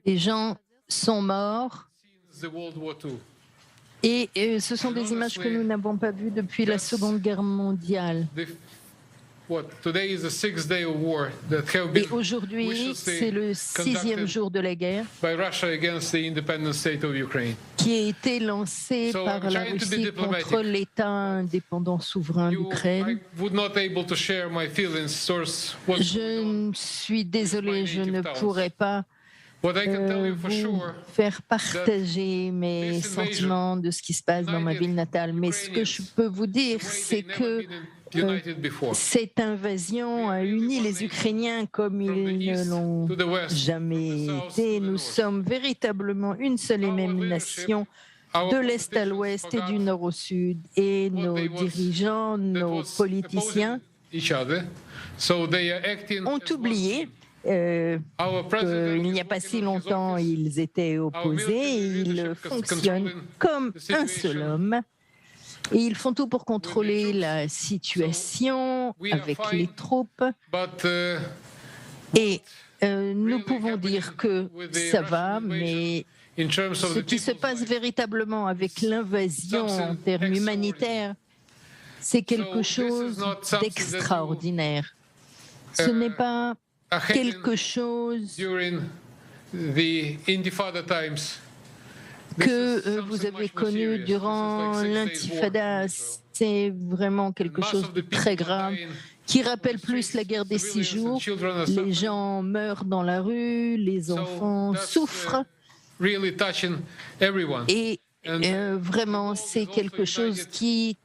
Des gens sont morts since the World War II. et ce sont des images que nous n'avons pas vues depuis la Seconde Guerre mondiale. Today is the sixth day of war that have been Et aujourd'hui, viciously c'est le 6e jour de la guerre by Russia against the independent state of Ukraine. qui a été lancé So, par I'm la trying to be Russie diplomatic. contre l'État indépendant souverain I d'Ukraine. would not able to share my feelings towards what's going Je on. suis désolée, je ne pourrai pas What I can tell you for vous sure, faire partager mes this invasion sentiments de ce qui se passe dans ma ville natale. Mais ce que je peux vous dire, c'est que united before. cette invasion a uni les Ukrainiens comme ils ne l'ont To the west, jamais été. Nous sommes véritablement une seule et même nation, de l'Est à l'Ouest et du Nord au Sud. Et nos dirigeants, nos politiciens each other, so they are acting ont as one oublié team. Our president qu'il n'y a is pas working si on his longtemps, office. ils étaient opposés et ils fonctionnent comme un seul homme. Et ils font tout pour contrôler la situation avec les troupes. But Et nous pouvons dire que ça va, mais in terms of ce the qui se people's passe lives, véritablement avec l'invasion en termes humanitaires, c'est quelque chose d'extraordinaire. Ce n'est pas quelque chose during the Intifada times. que vous avez connu durant l'intifada. C'est vraiment quelque chose de très grave qui rappelle plus la guerre des 6 jours. Les gens meurent dans la rue, les enfants souffrent Really touching everyone. et vraiment c'est quelque chose qui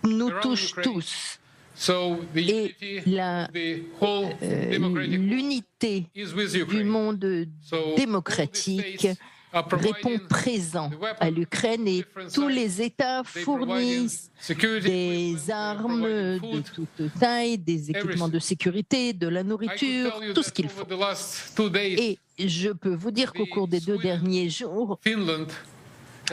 nous touche tous. So the Et unity, la- the whole democratic L'unité is with du Ukraine. monde So démocratique all the states are répond providing présent à l'Ukraine et tous les États fournissent security, des armes de toute taille, des équipements de sécurité, de la nourriture, tout ce qu'il faut. Over the last 2 days, Et je peux vous dire qu'au cours des 2 derniers jours, Finland,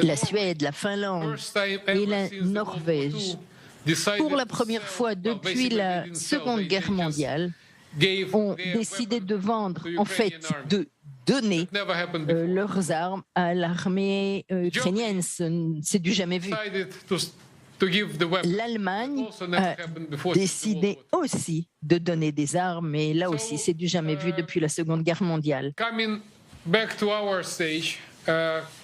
la Suède, la Finlande first time et ever la since the World War Norvège, II, decided pour la to première sell- fois well, depuis basically la they didn't sell, Seconde they Guerre just mondiale, gave ont their décidé weapons de vendre, to en fait, Ukrainian army. de donner Never happened before. leurs armes à l'armée ukrainienne. C'est du jamais vu. Decided to give the weapons. L'Allemagne Also never a happened before since the décidé World War II. aussi de donner des armes, et là aussi, c'est du jamais vu depuis la Seconde Guerre mondiale. Coming back to our stage,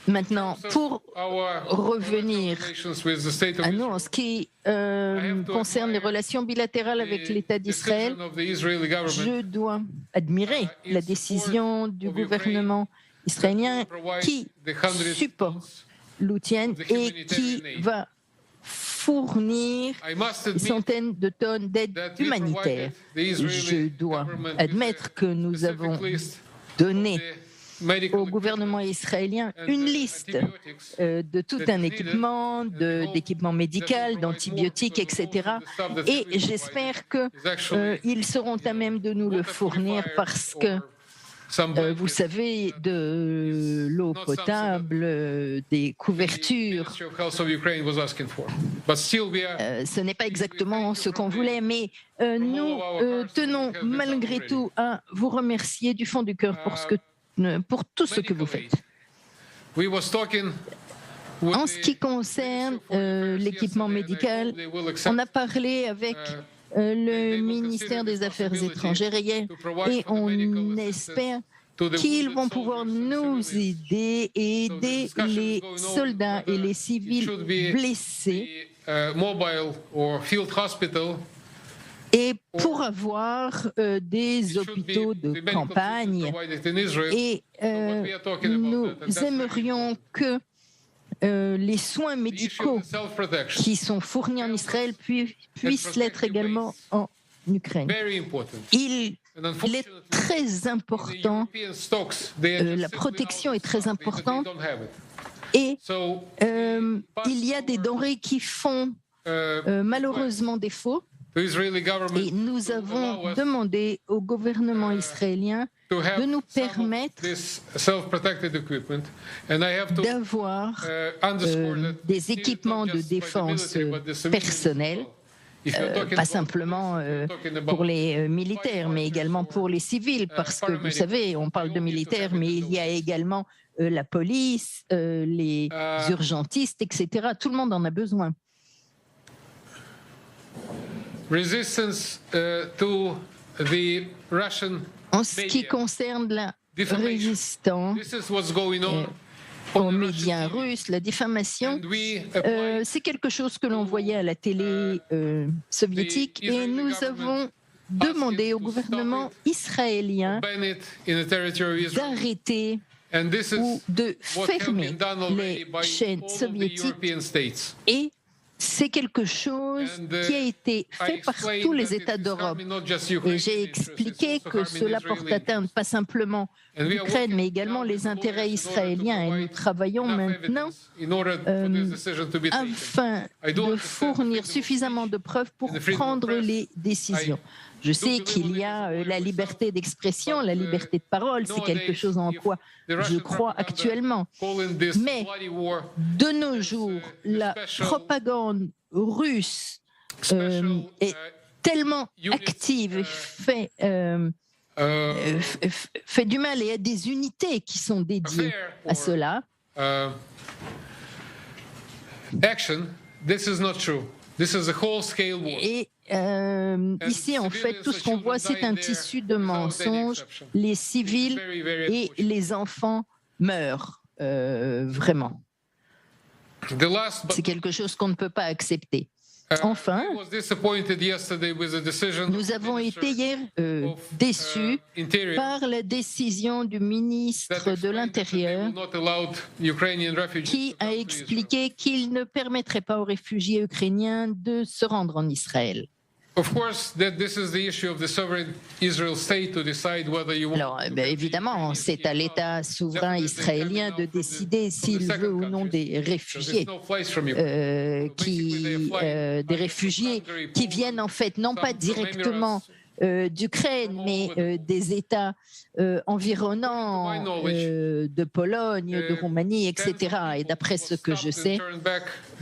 Maintenant, pour our revenir relations with the state of à nous, en ce qui concerne les relations bilatérales avec l'État d'Israël, decision of the Israeli government je dois admirer la décision du gouvernement israélien qui supporte l'Outienne et qui va fournir I must des admit centaines de tonnes d'aide that we humanitaire. provided the Je Israeli dois government admettre que nous with a avons specific list donné of the medical au gouvernement israélien une liste de tout un équipement, d'équipements médicaux, d'antibiotiques, etc. Et j'espère qu'ils seront à même de nous le fournir parce que, vous savez, de l'eau potable, des couvertures, ce n'est pas exactement ce qu'on voulait, mais nous tenons malgré tout à vous remercier du fond du cœur pour tout ce que vous faites. En ce qui concerne l'équipement médical, on a parlé avec le ministère des Affaires étrangères hier et on espère qu'ils vont pouvoir nous aider et aider les soldats et les civils blessés et pour avoir des hôpitaux de campagne. Et nous aimerions que les soins médicaux qui sont fournis en Israël puissent l'être également en Ukraine. Il est très important, la protection est très importante et il y a des denrées qui font malheureusement défaut. Et nous avons demandé au gouvernement israélien de nous permettre d'avoir des équipements de défense personnels pas simplement pour les militaires, mais également pour les civils, parce que vous savez, on parle de militaires, mais il y a également la police, les urgentistes, etc. Tout le monde en a besoin. En ce qui concerne la résistance aux médias russes, la diffamation, c'est quelque chose que l'on voyait à la télé soviétique, et nous avons demandé au gouvernement israélien d'arrêter ou de fermer les chaînes soviétiques, et c'est quelque chose qui a été fait par tous les États d'Europe. Et j'ai expliqué que cela porte atteinte pas simplement l'Ukraine, mais également les intérêts israéliens. Et nous travaillons maintenant afin de fournir suffisamment de preuves pour prendre les décisions. Je sais qu'il y a la liberté d'expression, la liberté de parole, c'est quelque chose en quoi je crois actuellement. Mais de nos jours, la propagande russe est tellement active et fait du mal, et il y a des unités qui sont dédiées à cela. Et ici, en fait, tout ce qu'on voit, c'est un tissu de mensonges. Les civils et les enfants meurent, vraiment. C'est quelque chose qu'on ne peut pas accepter. Enfin, nous avons été hier déçus par la décision du ministre de l'Intérieur qui a expliqué qu'il ne permettrait pas aux réfugiés ukrainiens de se rendre en Israël. Alors, évidemment, c'est à l'État souverain israélien de décider s'il veut ou non des réfugiés, des réfugiés qui viennent en fait non pas directement d'Ukraine, mais des États environnants, de Pologne, de Roumanie, etc. Et d'après ce que je sais,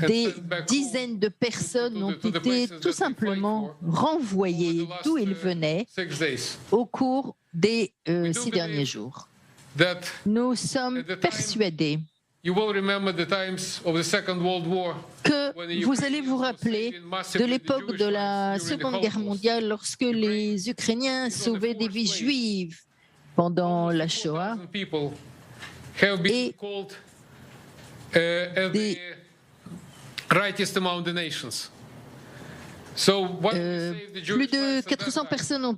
des dizaines de personnes ont été tout simplement renvoyées d'où ils venaient au cours des 6 derniers jours. Nous sommes persuadés que vous allez vous rappeler de l'époque de la Seconde Guerre mondiale, lorsque les Ukrainiens sauvaient des vies juives pendant la Shoah, et plus de 400 personnes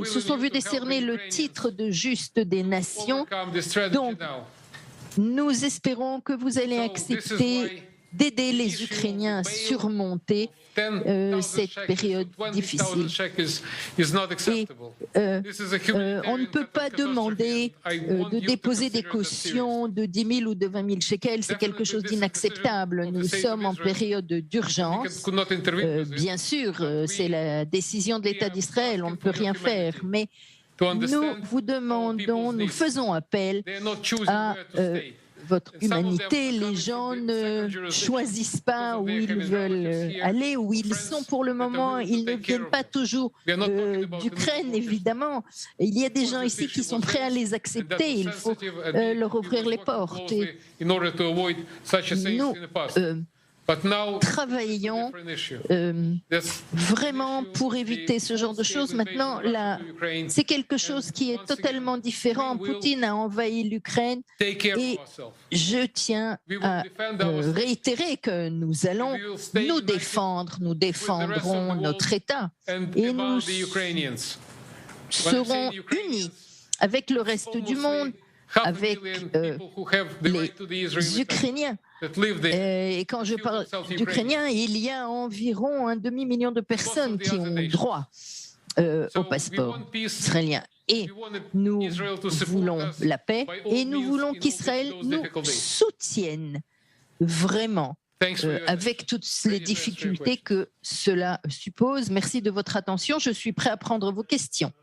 se sont vues décerner le titre de juste des nations. Donc, nous espérons que vous allez accepter d'aider les Ukrainiens à surmonter cette période difficile. Et, on ne peut pas demander de déposer des cautions de 10 000 ou de 20 000 shekels, c'est quelque chose d'inacceptable. Nous sommes en période d'urgence. Bien sûr, c'est la décision de l'État d'Israël, on ne peut rien faire, mais nous vous demandons, nous faisons appel à votre humanité. Les gens ne choisissent pas où ils veulent aller, où ils sont pour le moment. Ils ne viennent pas toujours d'Ukraine, évidemment. Il y a des gens ici qui sont prêts à les accepter. Il faut leur ouvrir les portes. Et nous travaillons vraiment pour éviter ce genre de choses. Maintenant, c'est quelque chose qui est totalement différent. Poutine a envahi l'Ukraine et je tiens à réitérer que nous allons nous défendre, nous défendrons notre État et nous serons unis avec le reste du monde, avec les Ukrainiens. Et quand je parle d'Ukrainiens, il y a environ 1 demi-million de personnes qui ont droit au passeport israélien. Et nous voulons la paix et nous voulons qu'Israël nous soutienne vraiment avec toutes les difficultés que cela suppose. Merci de votre attention. Je suis prêt à prendre vos questions.